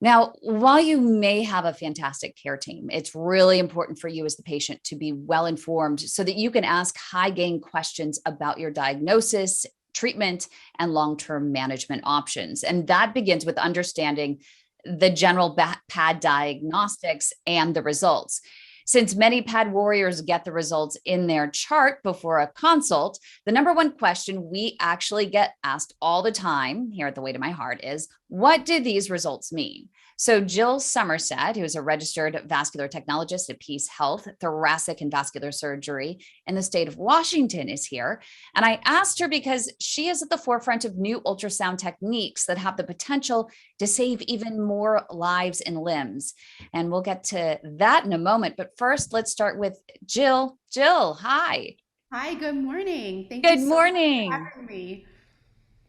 Now, while you may have a fantastic care team, it's really important for you as the patient to be well informed so that you can ask high gain questions about your diagnosis, treatment, and long term management options. And that begins with understanding the general pad diagnostics and the results. Since many pad warriors get the results in their chart before a consult, the number one question we actually get asked all the time here at the Way to My Heart is, what do these results mean? So Jill Sommerset, who is a registered vascular technologist at Peace Health, Thoracic and Vascular Surgery in the state of Washington, is here. And I asked her because she is at the forefront of new ultrasound techniques that have the potential to save even more lives and limbs. And we'll get to that in a moment. But first, let's start with Jill. Jill, hi. Hi, good morning. Thank you Good so much for morning. having me.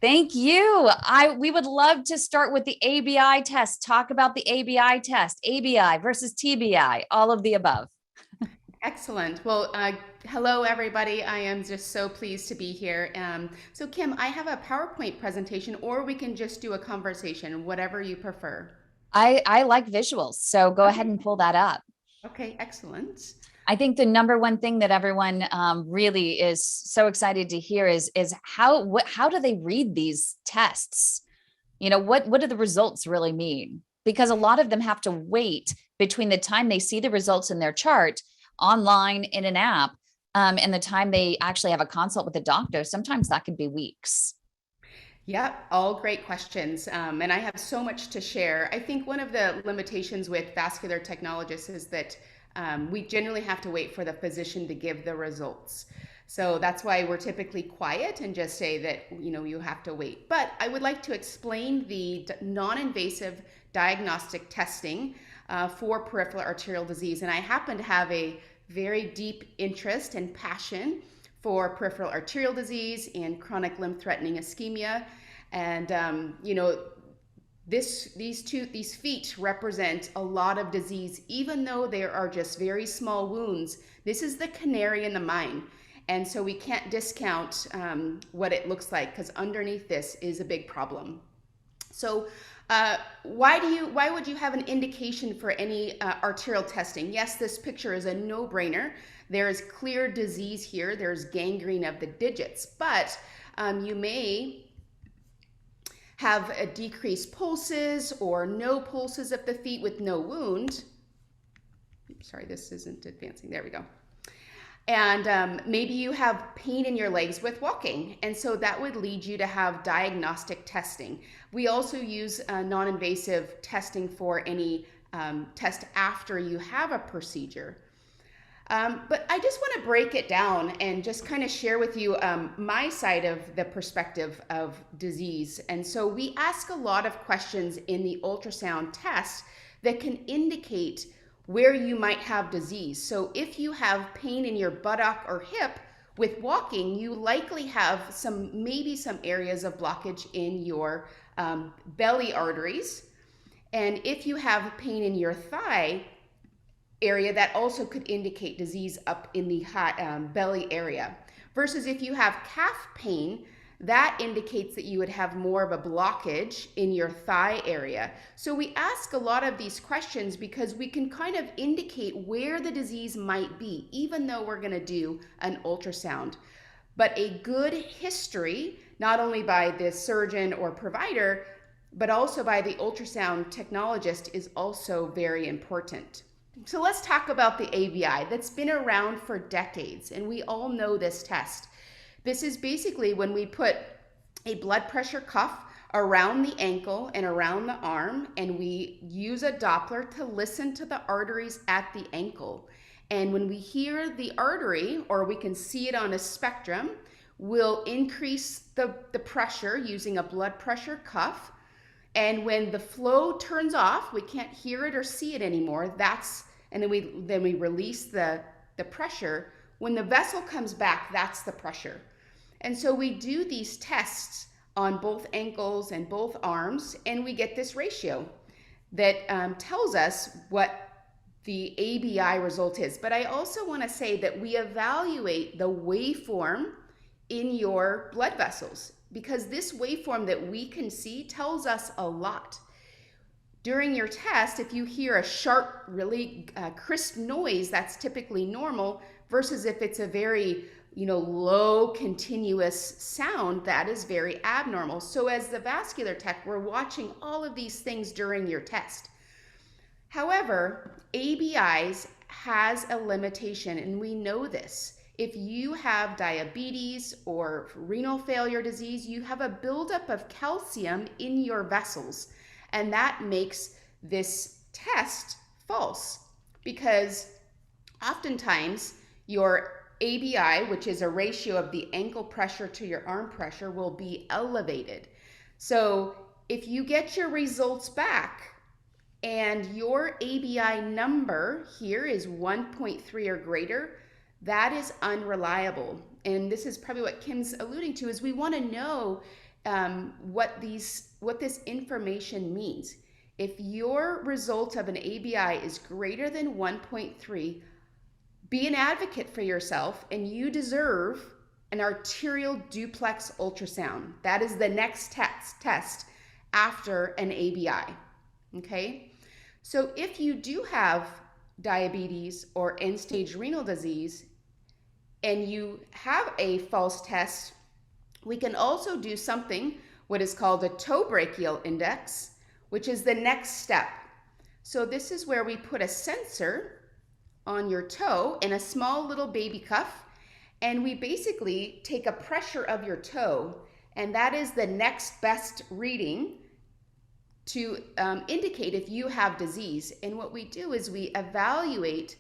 Thank you. We would love to start with the ABI test. Talk about the ABI test, ABI versus TBI, all of the above. Excellent. Well, hello, everybody. I am just so pleased to be here. So, Kim, I have a PowerPoint presentation, or we can just do a conversation, whatever you prefer. I like visuals, so go ahead Okay. and pull that up. Okay, excellent. I think the number one thing that everyone really is so excited to hear is how do they read these tests? What do the results really mean? Because a lot of them have to wait between the time they see the results in their chart online in an app, and the time they actually have a consult with a doctor. Sometimes that could be weeks. Yep, all great questions. And I have so much to share. I think one of the limitations with vascular technologists is that we generally have to wait for the physician to give the results. So that's why we're typically quiet and just say that, you have to wait. But I would like to explain the non-invasive diagnostic testing for peripheral arterial disease. And I happen to have a very deep interest and passion for peripheral arterial disease and chronic limb-threatening ischemia. And these feet represent a lot of disease, even though there are just very small wounds. This is the canary in the mine, and so we can't discount what it looks like, because underneath this is a big problem. So why would you have an indication for any arterial testing? Yes, this picture is a no-brainer. There is clear disease here. There's gangrene of the digits, but you may have a decreased pulses or no pulses of the feet with no wound. Sorry, this isn't advancing. There we go. And maybe you have pain in your legs with walking. And so that would lead you to have diagnostic testing. We also use non-invasive testing for any test after you have a procedure. But I just want to break it down and just kind of share with you my side of the perspective of disease. And so we ask a lot of questions in the ultrasound test that can indicate where you might have disease. So if you have pain in your buttock or hip with walking, you likely have maybe some areas of blockage in your belly arteries. And if you have pain in your thigh area, that also could indicate disease up in the belly area. Versus if you have calf pain, that indicates that you would have more of a blockage in your thigh area. So we ask a lot of these questions because we can kind of indicate where the disease might be, even though we're going to do an ultrasound. But a good history, not only by the surgeon or provider, but also by the ultrasound technologist, is also very important. So let's talk about the ABI that's been around for decades, and we all know this test. This is basically when we put a blood pressure cuff around the ankle and around the arm, and we use a Doppler to listen to the arteries at the ankle. And when we hear the artery, or we can see it on a spectrum, we'll increase the pressure using a blood pressure cuff. And when the flow turns off, we can't hear it or see it anymore. And then we release the pressure. When the vessel comes back, that's the pressure. And so we do these tests on both ankles and both arms, and we get this ratio that tells us what the ABI result is. But I also want to say that we evaluate the waveform in your blood vessels, because this waveform that we can see tells us a lot. During your test, if you hear a sharp, really crisp noise, that's typically normal, versus if it's a very low continuous sound, that is very abnormal. So as the vascular tech, we're watching all of these things during your test. However, ABIs has a limitation, and we know this. If you have diabetes or renal failure disease, you have a buildup of calcium in your vessels, and that makes this test false, because oftentimes your ABI, which is a ratio of the ankle pressure to your arm pressure, will be elevated. So if you get your results back and your ABI number here is 1.3 or greater, that is unreliable. And this is probably what Kim's alluding to, is we want to know what this information means. If your result of an ABI is greater than 1.3, be an advocate for yourself, and you deserve an arterial duplex ultrasound. That is the next test after an ABI. Okay? So if you do have diabetes or end-stage renal disease and you have a false test, we can also do something, what is called a toe brachial index, which is the next step. So this is where we put a sensor on your toe in a small little baby cuff, and we basically take a pressure of your toe, and that is the next best reading to indicate if you have disease. And what we do is we evaluate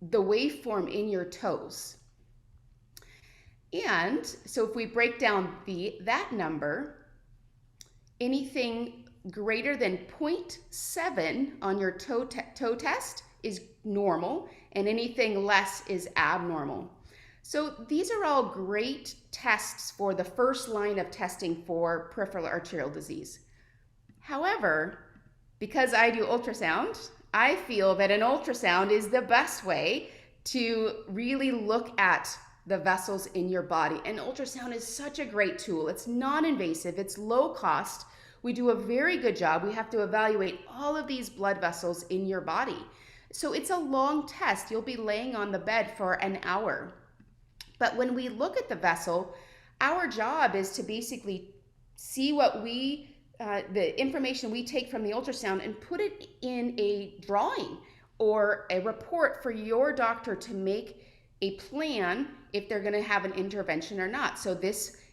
the waveform in your toes. And so if we break down that number, anything greater than 0.7 on your toe test is normal, and anything less is abnormal. So these are all great tests for the first line of testing for peripheral arterial disease. However, because I do ultrasound, I feel that an ultrasound is the best way to really look at the vessels in your body. And ultrasound is such a great tool. It's non-invasive, it's low cost. We do a very good job. We have to evaluate all of these blood vessels in your body. So it's a long test. You'll be laying on the bed for an hour. But when we look at the vessel, our job is to basically see what the information we take from the ultrasound and put it in a drawing or a report for your doctor to make a plan if they're going to have an intervention or not. So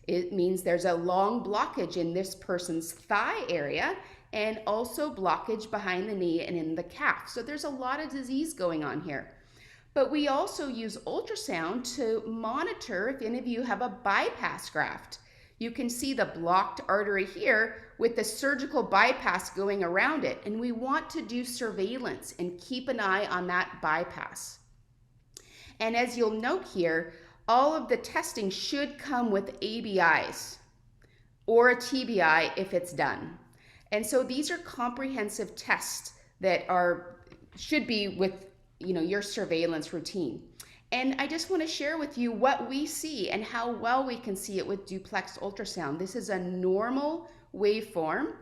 it means there's a long blockage in this person's thigh area, and also blockage behind the knee and in the calf. So there's a lot of disease going on here. But we also use ultrasound to monitor if any of you have a bypass graft. You can see the blocked artery here with the surgical bypass going around it, and we want to do surveillance and keep an eye on that bypass. And as you'll note here, all of the testing should come with ABIs or a TBI if it's done. And so these are comprehensive tests that should be with your surveillance routine. And I just want to share with you what we see and how well we can see it with duplex ultrasound. This is a normal waveform,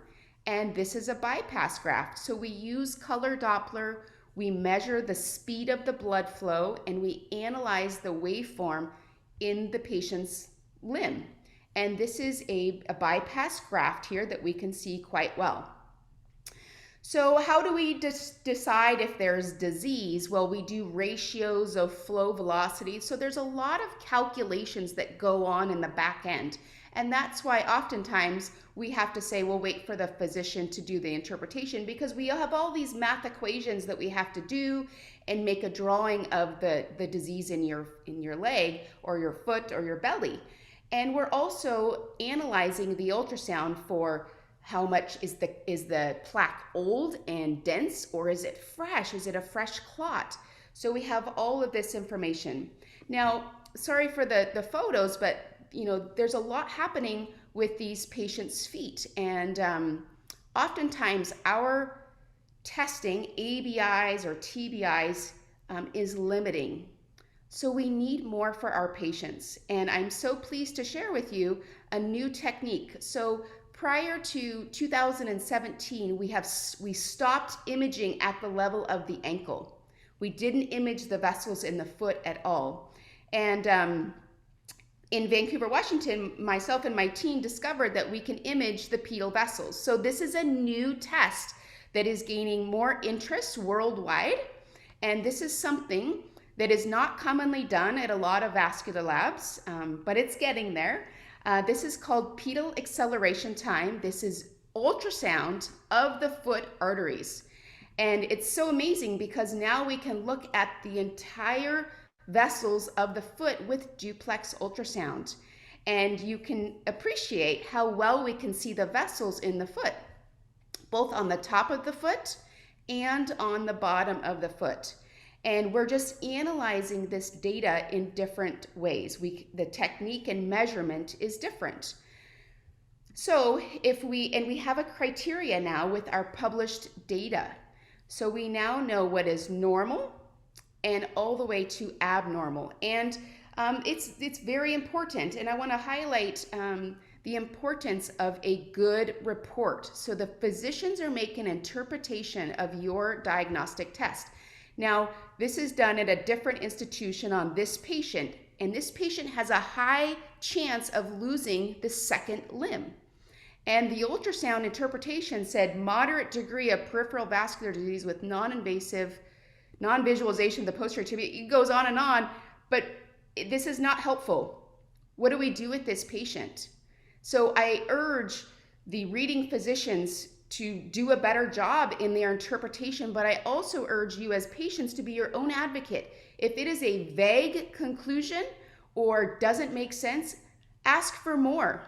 and this is a bypass graft. So we use color Doppler, we measure the speed of the blood flow, and we analyze the waveform in the patient's limb. And this is a bypass graft here that we can see quite well. So how do we decide if there's disease? Well, we do ratios of flow velocity. So there's a lot of calculations that go on in the back end. And that's why oftentimes we have to say, well, wait for the physician to do the interpretation, because we have all these math equations that we have to do and make a drawing of the disease in your leg or your foot or your belly. And we're also analyzing the ultrasound for how much is the plaque old and dense, or is it fresh? Is it a fresh clot? So we have all of this information. Now, sorry for the photos, but there's a lot happening with these patients' feet, and oftentimes our testing, ABIs or TBIs, is limiting. So we need more for our patients, and I'm so pleased to share with you a new technique. So prior to 2017, we stopped imaging at the level of the ankle. We didn't image the vessels in the foot at all. And in Vancouver, Washington, myself and my team discovered that we can image the pedal vessels. So this is a new test that is gaining more interest worldwide. And this is something that is not commonly done at a lot of vascular labs, but it's getting there. This is called pedal acceleration time. This is ultrasound of the foot arteries. And it's so amazing because now we can look at the entire vessels of the foot with duplex ultrasound. And you can appreciate how well we can see the vessels in the foot, both on the top of the foot and on the bottom of the foot. And we're just analyzing this data in different ways. The technique and measurement is different. So we have a criteria now with our published data. So we now know what is normal and all the way to abnormal. And it's very important. And I want to highlight the importance of a good report. So the physicians are making an interpretation of your diagnostic test. Now, this is done at a different institution on this patient, and this patient has a high chance of losing the second limb. And the ultrasound interpretation said moderate degree of peripheral vascular disease with non-invasive, non-visualization of the posterior tibia. It goes on, but this is not helpful. What do we do with this patient? So I urge the reading physicians to do a better job in their interpretation, but I also urge you as patients to be your own advocate. If it is a vague conclusion or doesn't make sense, ask for more.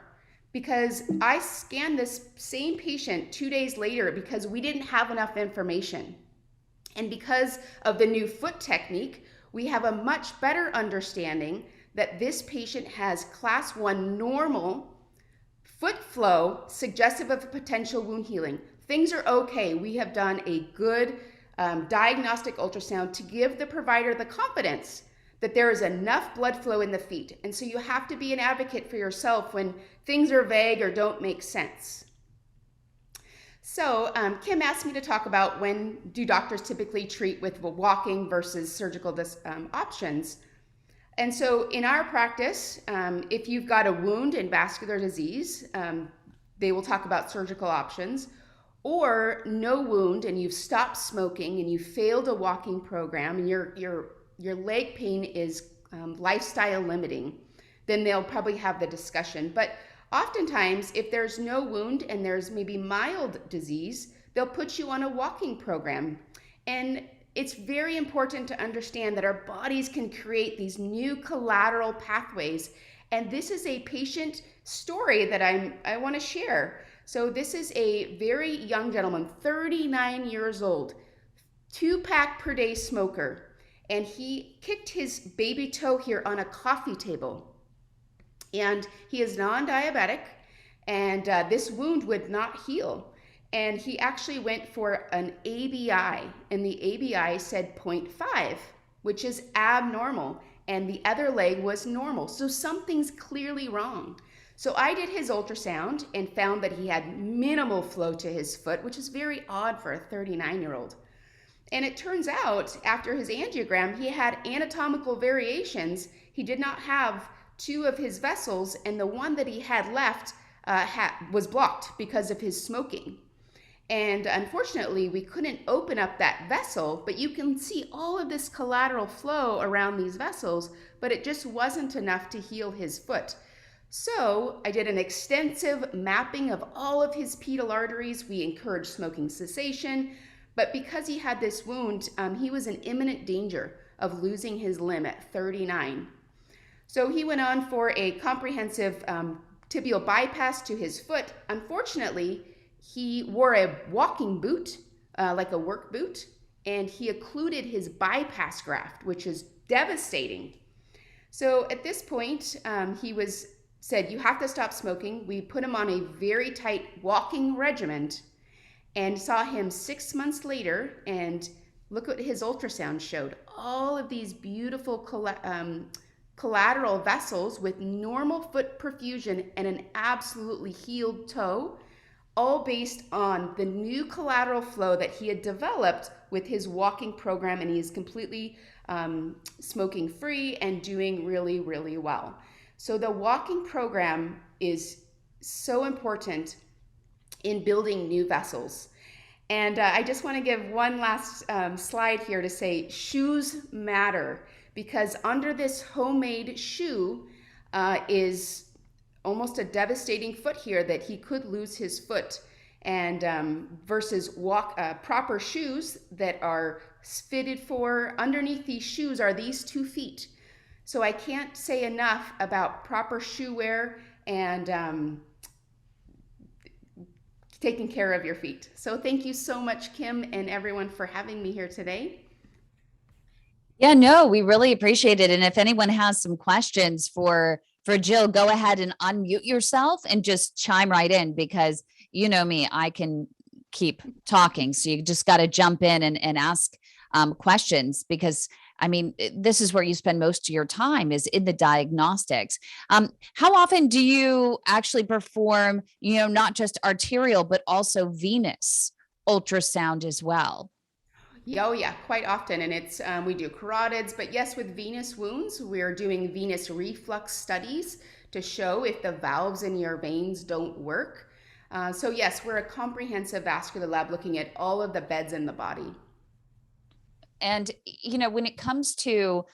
Because I scanned this same patient 2 days later because we didn't have enough information. And because of the new foot technique, we have a much better understanding that this patient has class 1 normal foot flow suggestive of potential wound healing. Things are okay. We have done a good diagnostic ultrasound to give the provider the confidence that there is enough blood flow in the feet. And so you have to be an advocate for yourself when things are vague or don't make sense. So Kim asked me to talk about when do doctors typically treat with walking versus surgical options. And so in our practice, if you've got a wound and vascular disease, they will talk about surgical options, or no wound and you've stopped smoking and you failed a walking program and your leg pain is lifestyle limiting, then they'll probably have the discussion. But oftentimes, if there's no wound and there's maybe mild disease, they'll put you on a walking program. And it's very important to understand that our bodies can create these new collateral pathways. And this is a patient story that I want to share. So this is a very young gentleman, 39 years old, 2-pack per day smoker. And he kicked his baby toe here on a coffee table. And he is non-diabetic, and this wound would not heal. And he actually went for an ABI, and the ABI said 0.5, which is abnormal, and the other leg was normal. So something's clearly wrong. So I did his ultrasound and found that he had minimal flow to his foot, which is very odd for a 39-year-old. And it turns out, after his angiogram, he had anatomical variations. He did not have 2 of his vessels, and the one that he had left was blocked because of his smoking. And unfortunately, we couldn't open up that vessel, but you can see all of this collateral flow around these vessels, but it just wasn't enough to heal his foot. So I did an extensive mapping of all of his pedal arteries. We encouraged smoking cessation, but because he had this wound, he was in imminent danger of losing his limb at 39. So he went on for a comprehensive tibial bypass to his foot. Unfortunately, he wore a walking boot, like a work boot, and he occluded his bypass graft, which is devastating. So at this point, he said, you have to stop smoking. We put him on a very tight walking regimen and saw him 6 months later, and look what his ultrasound showed. All of these beautiful collateral vessels with normal foot perfusion and an absolutely healed toe, all based on the new collateral flow that he had developed with his walking program, and he is completely smoking free and doing really, really well. So the walking program is so important in building new vessels. And I just want to give one last slide here to say shoes matter, because under this homemade shoe is almost a devastating foot here that he could lose his foot, and versus proper shoes that are fitted for underneath these shoes are these 2 feet. So I can't say enough about proper shoe wear and taking care of your feet. So thank you so much, Kim, and everyone, for having me here today. Yeah, no, we really appreciate it. And if anyone has some questions for Jill, go ahead and unmute yourself and just chime right in, because you know me, I can keep talking. So you just got to jump in and ask questions, because I mean, this is where you spend most of your time, is in the diagnostics. How often do you actually perform, not just arterial, but also venous ultrasound as well? Oh yeah, quite often, and it's we do carotids, but yes, with venous wounds, we're doing venous reflux studies to show if the valves in your veins don't work. So yes, we're a comprehensive vascular lab looking at all of the beds in the body. And, when it comes to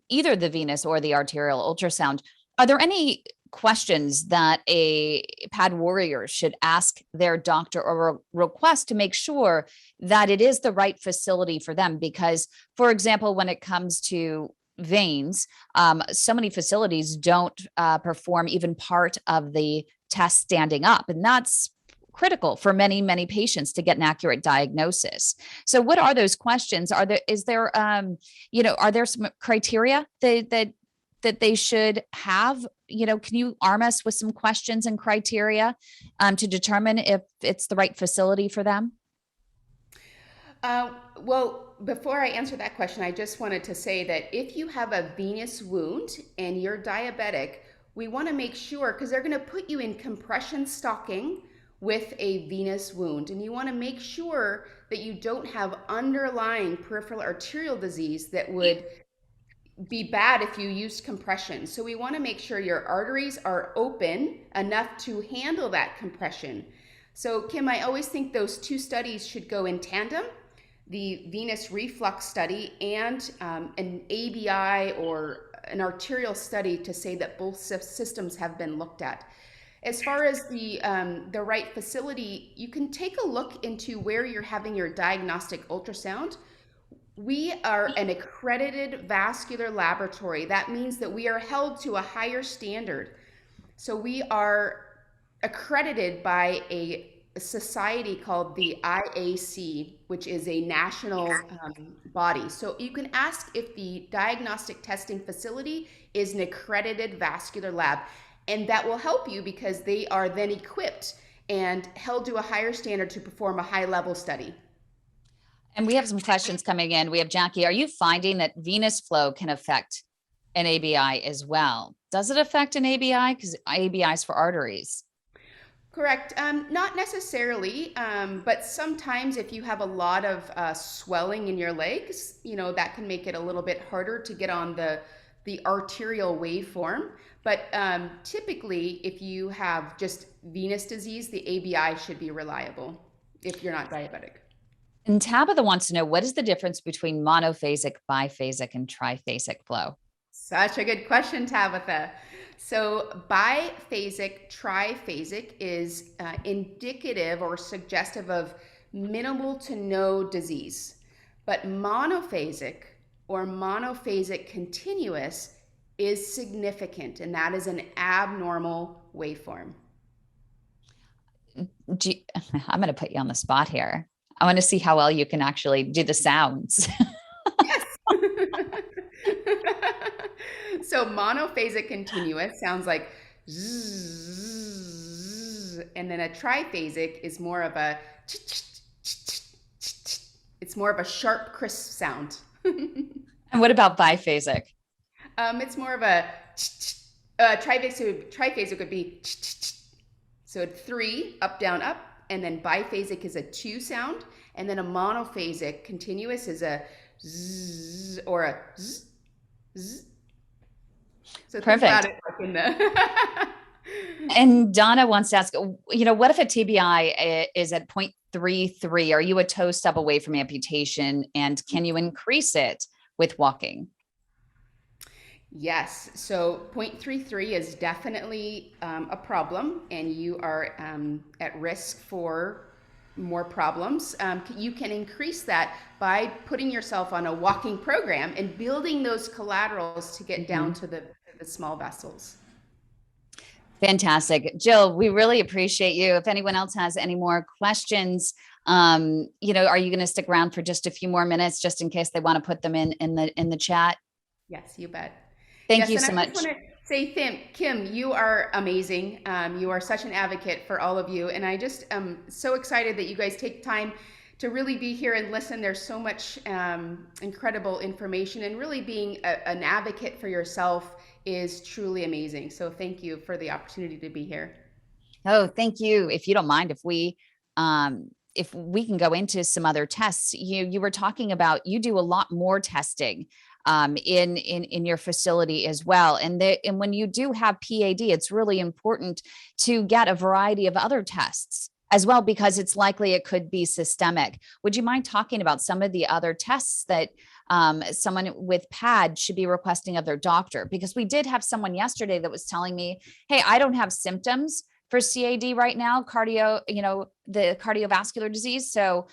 either the venous or the arterial ultrasound, are there any questions that a pad warrior should ask their doctor or request to make sure that it is the right facility for them? Because, for example, when it comes to veins, so many facilities don't perform even part of the test standing up, and that's critical for many, many patients to get an accurate diagnosis. So what are those questions? Are there some criteria that they should have? Can you arm us with some questions and criteria to determine if it's the right facility for them? Well, before I answer that question, I just wanted to say that if you have a venous wound and you're diabetic, we want to make sure, because they're going to put you in compression stocking with a venous wound, and you want to make sure that you don't have underlying peripheral arterial disease that would be bad if you used compression. So we want to make sure your arteries are open enough to handle that compression. So Kim, I always think those 2 studies should go in tandem: the venous reflux study and an ABI or an arterial study to say that both systems have been looked at. As far as the right facility, you can take a look into where you're having your diagnostic ultrasound. We are an accredited vascular laboratory. That means that we are held to a higher standard. So we are accredited by a society called the IAC, which is a national body. So you can ask if the diagnostic testing facility is an accredited vascular lab, and that will help you because they are then equipped and held to a higher standard to perform a high level study. And we have some questions coming in. We have Jackie. Are you finding that venous flow can affect an ABI as well? Does it affect an ABI? Because ABI is for arteries. Correct. Not necessarily, but sometimes if you have a lot of swelling in your legs, that can make it a little bit harder to get on the arterial waveform. But typically, if you have just venous disease, the ABI should be reliable if you're not diabetic. And Tabitha wants to know, what is the difference between monophasic, biphasic, and triphasic flow? Such a good question, Tabitha. So biphasic, triphasic is indicative or suggestive of minimal to no disease. But monophasic or monophasic continuous is significant, and that is an abnormal waveform. I'm going to put you on the spot here. I want to see how well you can actually do the sounds. Yes. So monophasic continuous sounds like zzz, and then a triphasic is more of a it's more of a sharp, crisp sound. And what about biphasic? It's more of a triphasic would be so 3 up down up, and then biphasic is a 2 sound, and then a monophasic continuous is a z or a z, z. So think about Perfect. it like in the And Donna wants to ask, what if a TBI is at 0.33? Are you a toe stub away from amputation? And can you increase it with walking? Yes, so 0.33 is definitely a problem, and you are at risk for more problems. You can increase that by putting yourself on a walking program and building those collaterals to get down to the small vessels. Fantastic. Jill, we really appreciate you. If anyone else has any more questions, are you going to stick around for just a few more minutes just in case they want to put them in the chat? Yes, you bet. Thank Yes, you and I so just much. want to say, Kim, you are amazing. You are such an advocate for all of you, and I just am so excited that you guys take time to really be here and listen. There's so much incredible information, and really being an advocate for yourself is truly amazing. So thank you for the opportunity to be here. Oh, thank you. If you don't mind, if we can go into some other tests, you were talking about, you do a lot more testing in your facility as well. And when you do have PAD, it's really important to get a variety of other tests as well, because it's likely it could be systemic. Would you mind talking about some of the other tests that someone with PAD should be requesting of their doctor? Because we did have someone yesterday that was telling me, hey, I don't have symptoms for CAD right now, the cardiovascular disease. So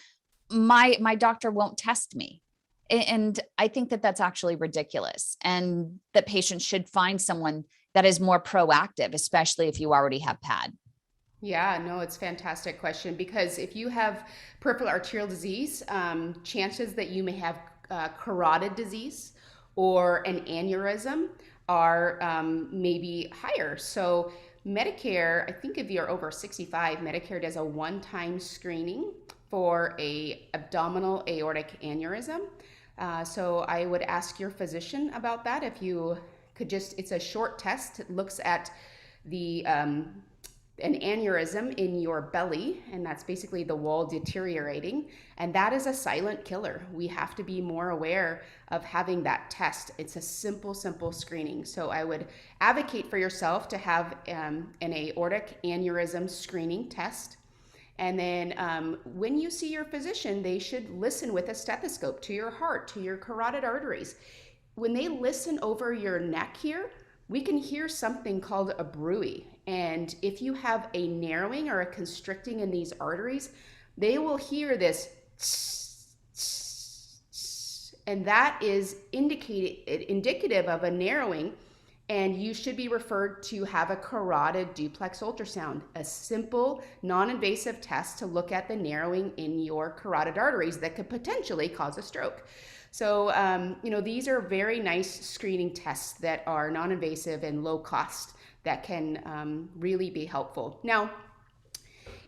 my doctor won't test me. And I think that that's actually ridiculous, and that patients should find someone that is more proactive, especially if you already have PAD. Yeah, no, it's a fantastic question, because if you have peripheral arterial disease, chances that you may have carotid disease or an aneurysm are maybe higher. So Medicare, I think if you're over 65, Medicare does a one-time screening for a abdominal aortic aneurysm. So I would ask your physician about that. If you could just, it's a short test. It looks at the an aneurysm in your belly, and that's basically the wall deteriorating, and that is a silent killer. We have to be more aware of having that test. It's a simple screening. So I would advocate for yourself to have an aortic aneurysm screening test. And then when you see your physician, they should listen with a stethoscope to your heart, to your carotid arteries. When they listen over your neck here, we can hear something called a bruit. And if you have a narrowing or a constricting in these arteries, they will hear this, and that is indicative of a narrowing. And you should be referred to have a carotid duplex ultrasound, a simple, non-invasive test to look at the narrowing in your carotid arteries that could potentially cause a stroke. So, these are very nice screening tests that are non-invasive and low cost that can really be helpful. Now,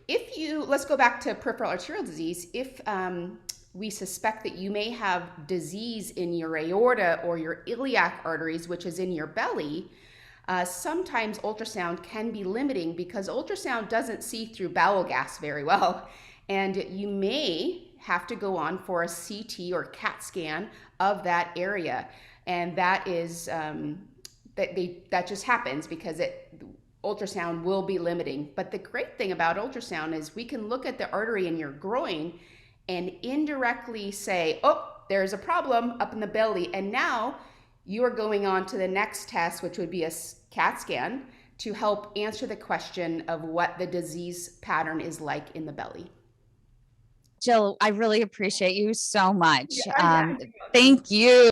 let's go back to peripheral arterial disease. If we suspect that you may have disease in your aorta or your iliac arteries, which is in your belly, sometimes ultrasound can be limiting, because ultrasound doesn't see through bowel gas very well. And you may have to go on for a CT or CAT scan of that area. And that is, that just happens because ultrasound will be limiting. But the great thing about ultrasound is we can look at the artery in your groin and indirectly say, oh, there's a problem up in the belly. And now you are going on to the next test, which would be a CAT scan, to help answer the question of what the disease pattern is like in the belly. Jill, I really appreciate you so much. Yeah, Thank you.